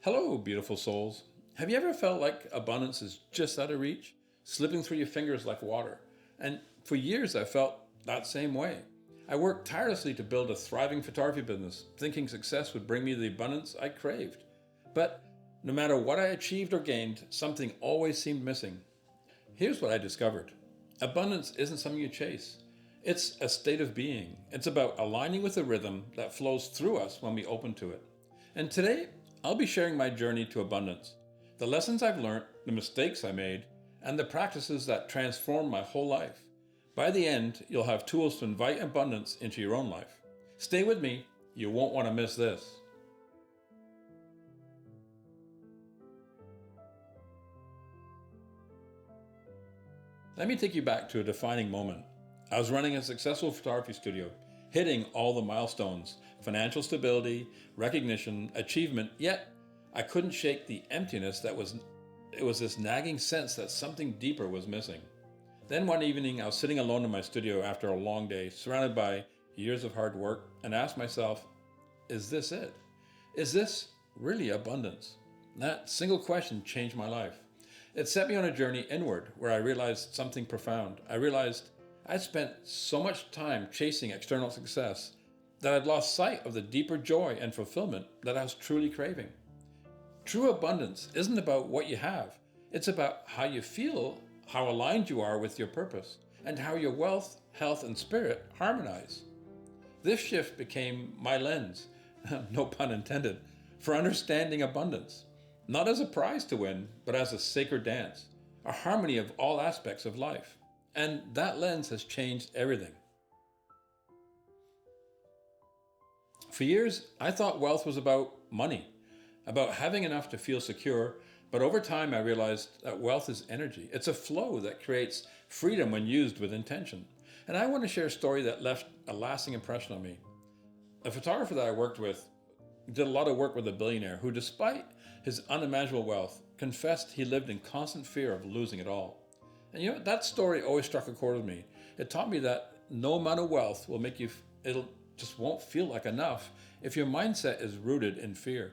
Hello, beautiful souls. Have you ever felt like abundance is just out of reach, slipping through your fingers like water? And for years, I felt that same way. I worked tirelessly to build a thriving photography business, thinking success would bring me the abundance I craved. But no matter what I achieved or gained, something always seemed missing. Here's what I discovered. Abundance isn't something you chase. It's a state of being. It's about aligning with the rhythm that flows through us when we open to it. And today, I'll be sharing my journey to abundance, the lessons I've learned, the mistakes I made, and the practices that transformed my whole life. By the end, you'll have tools to invite abundance into your own life. Stay with me, you won't want to miss this. Let me take you back to a defining moment. I was running a successful photography studio, hitting all the milestones, financial stability, recognition, achievement, yet I couldn't shake the emptiness it was this nagging sense that something deeper was missing. Then one evening I was sitting alone in my studio after a long day, surrounded by years of hard work, and asked myself, is this it? Is this really abundance? That single question changed my life. It set me on a journey inward where I realized something profound. I realized I'd spent so much time chasing external success that I'd lost sight of the deeper joy and fulfillment that I was truly craving. True abundance isn't about what you have. It's about how you feel, how aligned you are with your purpose, and how your wealth, health, and spirit harmonize. This shift became my lens, no pun intended, for understanding abundance. Not as a prize to win, but as a sacred dance, a harmony of all aspects of life. And that lens has changed everything. For years, I thought wealth was about money, about having enough to feel secure, but over time I realized that wealth is energy. It's a flow that creates freedom when used with intention. And I want to share a story that left a lasting impression on me. A photographer that I worked with did a lot of work with a billionaire who, despite his unimaginable wealth, confessed he lived in constant fear of losing it all. And you know, that story always struck a chord with me. It taught me that no amount of wealth will make you, it'll just won't feel like enough if your mindset is rooted in fear.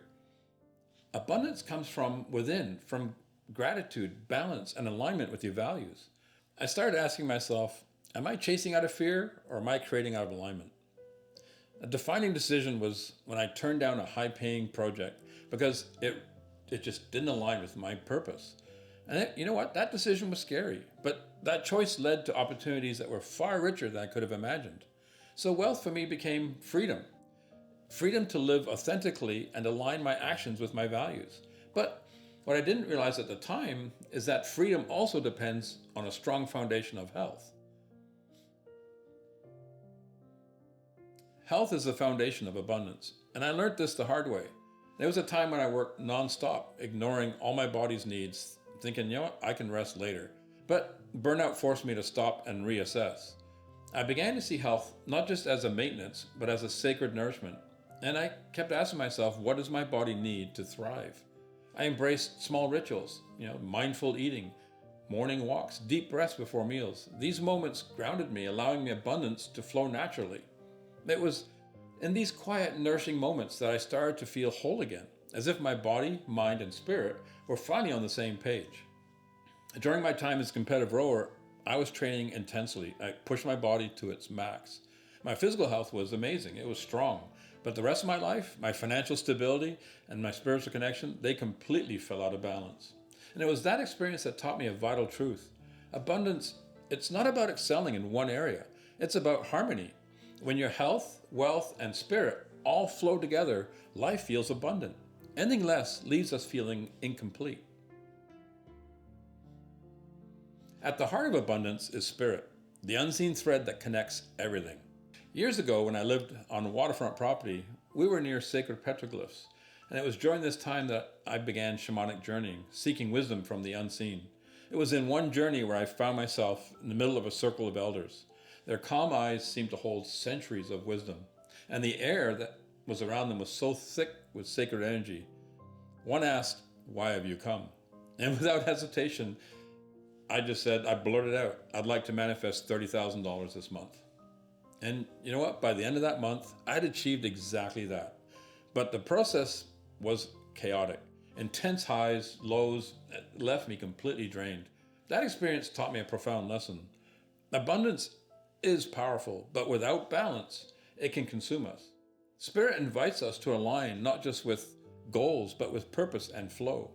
Abundance comes from within, from gratitude, balance, and alignment with your values. I started asking myself, am I chasing out of fear or am I creating out of alignment? A defining decision was when I turned down a high-paying project because it just didn't align with my purpose. And you know what? That decision was scary, but that choice led to opportunities that were far richer than I could have imagined. So wealth for me became freedom. Freedom to live authentically and align my actions with my values. But what I didn't realize at the time is that freedom also depends on a strong foundation of health. Health is the foundation of abundance, and I learned this the hard way. There was a time when I worked nonstop, ignoring all my body's needs, thinking, you know what, I can rest later. But burnout forced me to stop and reassess. I began to see health not just as a maintenance, but as a sacred nourishment. And I kept asking myself, what does my body need to thrive? I embraced small rituals, mindful eating, morning walks, deep breaths before meals. These moments grounded me, allowing me abundance to flow naturally. It was in these quiet, nourishing moments that I started to feel whole again, as if my body, mind, and spirit were finally on the same page. During my time as a competitive rower, I was training intensely. I pushed my body to its max. My physical health was amazing. It was strong. But the rest of my life, my financial stability, and my spiritual connection, they completely fell out of balance. And it was that experience that taught me a vital truth. Abundance, it's not about excelling in one area. It's about harmony. When your health, wealth, and spirit all flow together, life feels abundant. Anything less leaves us feeling incomplete. At the heart of abundance is spirit, the unseen thread that connects everything. Years ago, when I lived on a waterfront property, we were near sacred petroglyphs, and it was during this time that I began shamanic journeying, seeking wisdom from the unseen. It was in one journey where I found myself in the middle of a circle of elders. Their calm eyes seemed to hold centuries of wisdom, and the air that was around them was so thick with sacred energy. One asked, "Why have you come?" And without hesitation, I blurted out, "I'd like to manifest $30,000 this month." And you know what? By the end of that month, I'd achieved exactly that. But the process was chaotic. intense highs, lows, left me completely drained. That experience taught me a profound lesson. Abundance is powerful, but without balance, it can consume us. Spirit invites us to align not just with goals, but with purpose and flow.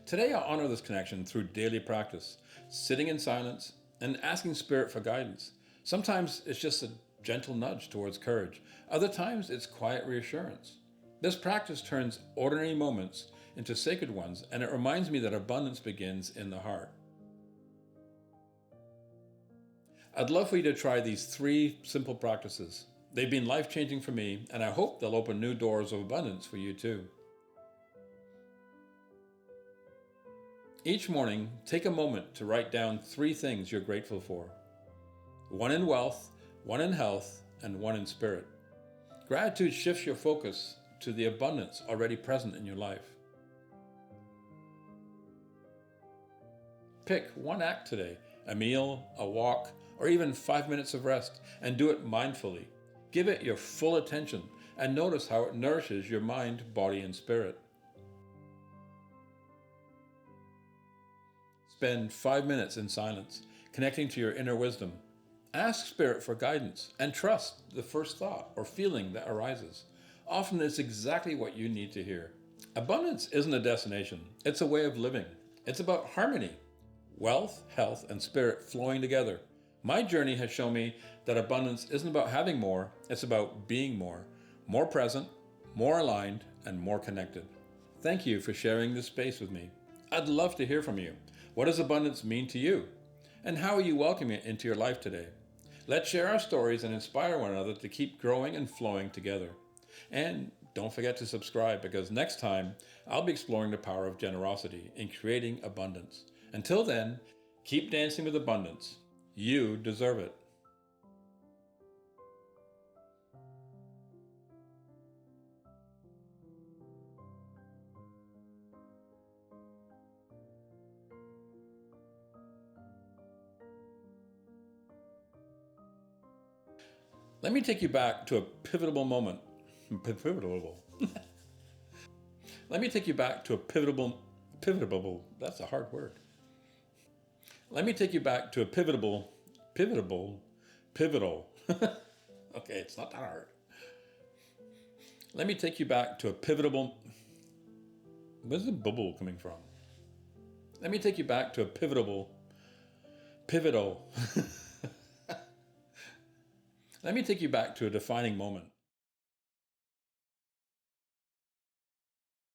Today, I honor this connection through daily practice, sitting in silence and asking Spirit for guidance. Sometimes it's just a gentle nudge towards courage. Other times, it's quiet reassurance. This practice turns ordinary moments into sacred ones, and it reminds me that abundance begins in the heart. I'd love for you to try these 3 simple practices. They've been life-changing for me, and I hope they'll open new doors of abundance for you too. Each morning, take a moment to write down 3 things you're grateful for. 1 in wealth, 1 in health, and 1 in spirit. Gratitude shifts your focus to the abundance already present in your life. Pick 1 act today, a meal, a walk, or even 5 minutes of rest, and do it mindfully. Give it your full attention and notice how it nourishes your mind, body, and spirit. Spend 5 minutes in silence, connecting to your inner wisdom. Ask Spirit for guidance and trust the first thought or feeling that arises. Often it's exactly what you need to hear. Abundance isn't a destination, it's a way of living. It's about harmony, wealth, health, and spirit flowing together. My journey has shown me that abundance isn't about having more, it's about being more present, more aligned, and more connected. Thank you for sharing this space with me. I'd love to hear from you. What does abundance mean to you? And how are you welcoming it into your life today? Let's share our stories and inspire one another to keep growing and flowing together. And don't forget to subscribe, because next time I'll be exploring the power of generosity in creating abundance. Until then, keep dancing with abundance. You deserve it. Let me take you back to a pivotal moment. Pivotal. Let me take you back to a pivotal, that's a hard word. Let me take you back to a pivotal. Okay, it's not that hard. Let me take you back to a pivotal. Where's the bubble coming from? Let me take you back to a pivotal. Let me take you back to a defining moment.